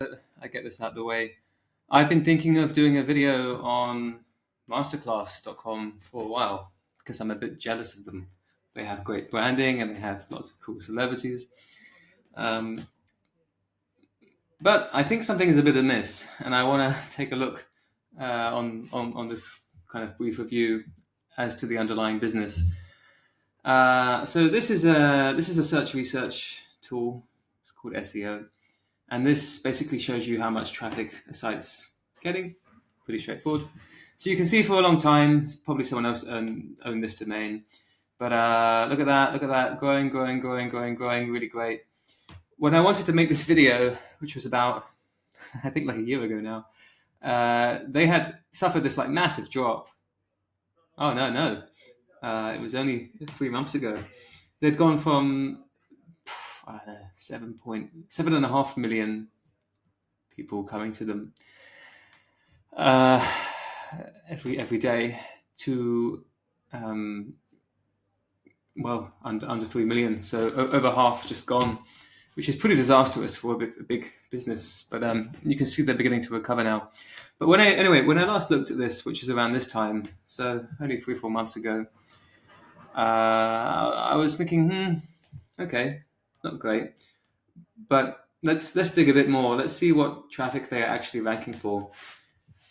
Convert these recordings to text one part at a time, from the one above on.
I get this out of the way. I've been thinking of doing a video on masterclass.com for a while because I'm a bit jealous of them. They have great branding and they have lots of cool celebrities. Um, but I think something is a bit amiss, and I want to take a look on this kind of brief review as to the underlying business. So this is a search research tool. It's called SEO. And this basically shows you how much traffic a site's getting. Pretty straightforward. So you can see for a long time, probably someone else owned this domain. But look at that, growing, really great. When I wanted to make this video, which was about, I think like a year ago now, they had suffered this like massive drop. Oh, no. It was only 3 months ago. They'd gone from, I don't know, 7.5 million people coming to them every day to under 3 million. So over half just gone, which is pretty disastrous for a big business. But you can see they're beginning to recover now. But when I last looked at this, which is around this time, so only 3 or 4 months ago, I was thinking, okay, not great, but let's dig a bit more. Let's see what traffic they are actually ranking for.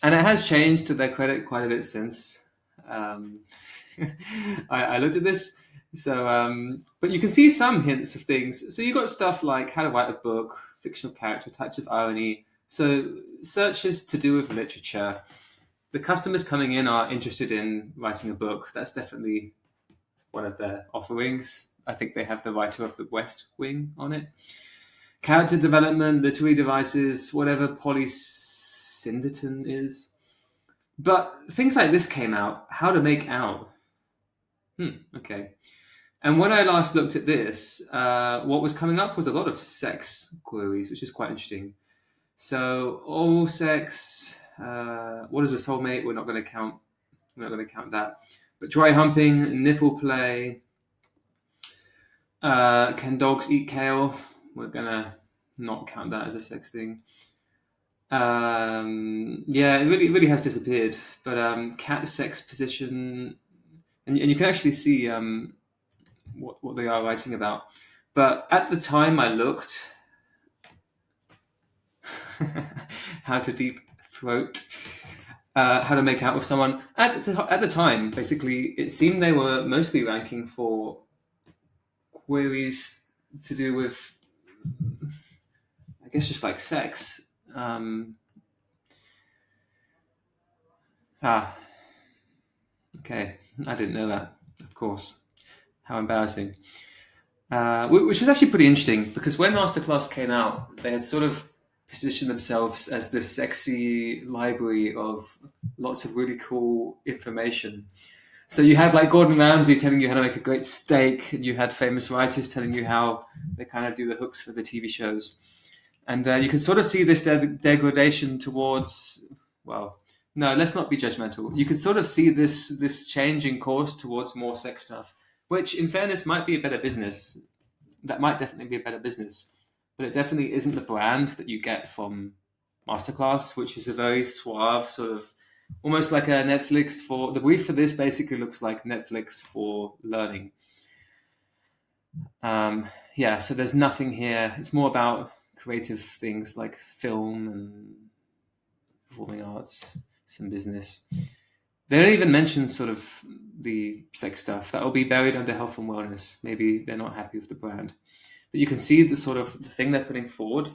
And it has changed, to their credit, quite a bit since. I looked at this. So, but you can see some hints of things. So you've got stuff like how to write a book, fictional character, types of irony. So searches to do with literature. The customers coming in are interested in writing a book. That's definitely one of their offerings. I think they have the writer of the West Wing on it. Character development, literary devices, whatever polysyndeton is. But things like this came out. How to make out. Okay. And when I last looked at this, what was coming up was a lot of sex queries, which is quite interesting. So oral sex, what is a soulmate? We're not going to count that. But dry humping, nipple play, can dogs eat kale? We're gonna not count that as a sex thing. Yeah, it really has disappeared. But cat sex position, and you can actually see what they are writing about. But at the time I looked, how to deep throat, how to make out with someone. At the time, basically, it seemed they were mostly ranking for queries to do with, I guess, just like sex. Okay, I didn't know that, of course. How embarrassing. Which was actually pretty interesting, because when Masterclass came out, they had sort of positioned themselves as this sexy library of lots of really cool information. So you had like Gordon Ramsay telling you how to make a great steak, and you had famous writers telling you how they kind of do the hooks for the TV shows. And you can sort of see this degradation towards, well, no, let's not be judgmental. You can sort of see this changing course towards more sex stuff, which in fairness might be a better business. That might definitely be a better business, but it definitely isn't the brand that you get from Masterclass, which is a very suave sort of, almost like a Netflix for, the brief for this basically looks like Netflix for learning. Yeah, so there's nothing here. It's more about creative things like film and performing arts, some business. They don't even mention sort of the sex stuff. That will be buried under health and wellness. Maybe they're not happy with the brand. But you can see the sort of the thing they're putting forward,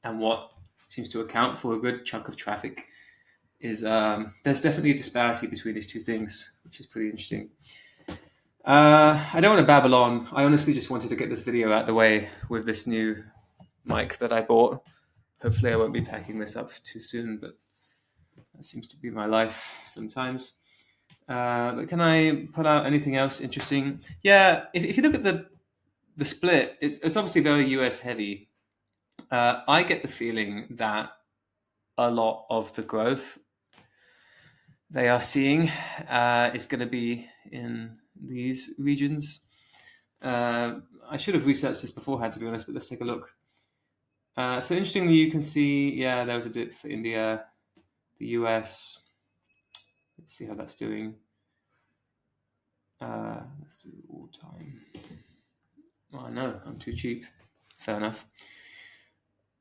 and what seems to account for a good chunk of traffic is there's definitely a disparity between these two things, which is pretty interesting. I don't want to babble on. I honestly just wanted to get this video out of the way with this new mic that I bought. Hopefully I won't be packing this up too soon, but that seems to be my life sometimes. But can I put out anything else interesting? Yeah, if you look at the split, it's obviously very US heavy. I get the feeling that a lot of the growth they are seeing is going to be in these regions. I should have researched this beforehand, to be honest, but let's take a look. So interestingly, you can see, yeah, there was a dip for India, the US. Let's see how that's doing. Let's do all time. Oh no, I'm too cheap. Fair enough.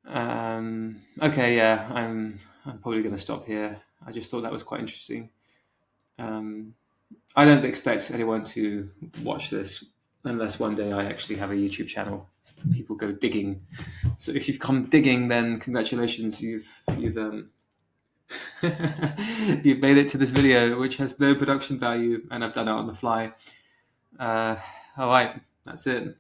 Okay, yeah, I'm probably going to stop here. I just thought that was quite interesting. I don't expect anyone to watch this unless one day I actually have a YouTube channel. People go digging. So if you've come digging, then congratulations, you've you've made it to this video, which has no production value, and I've done it on the fly. All right, that's it.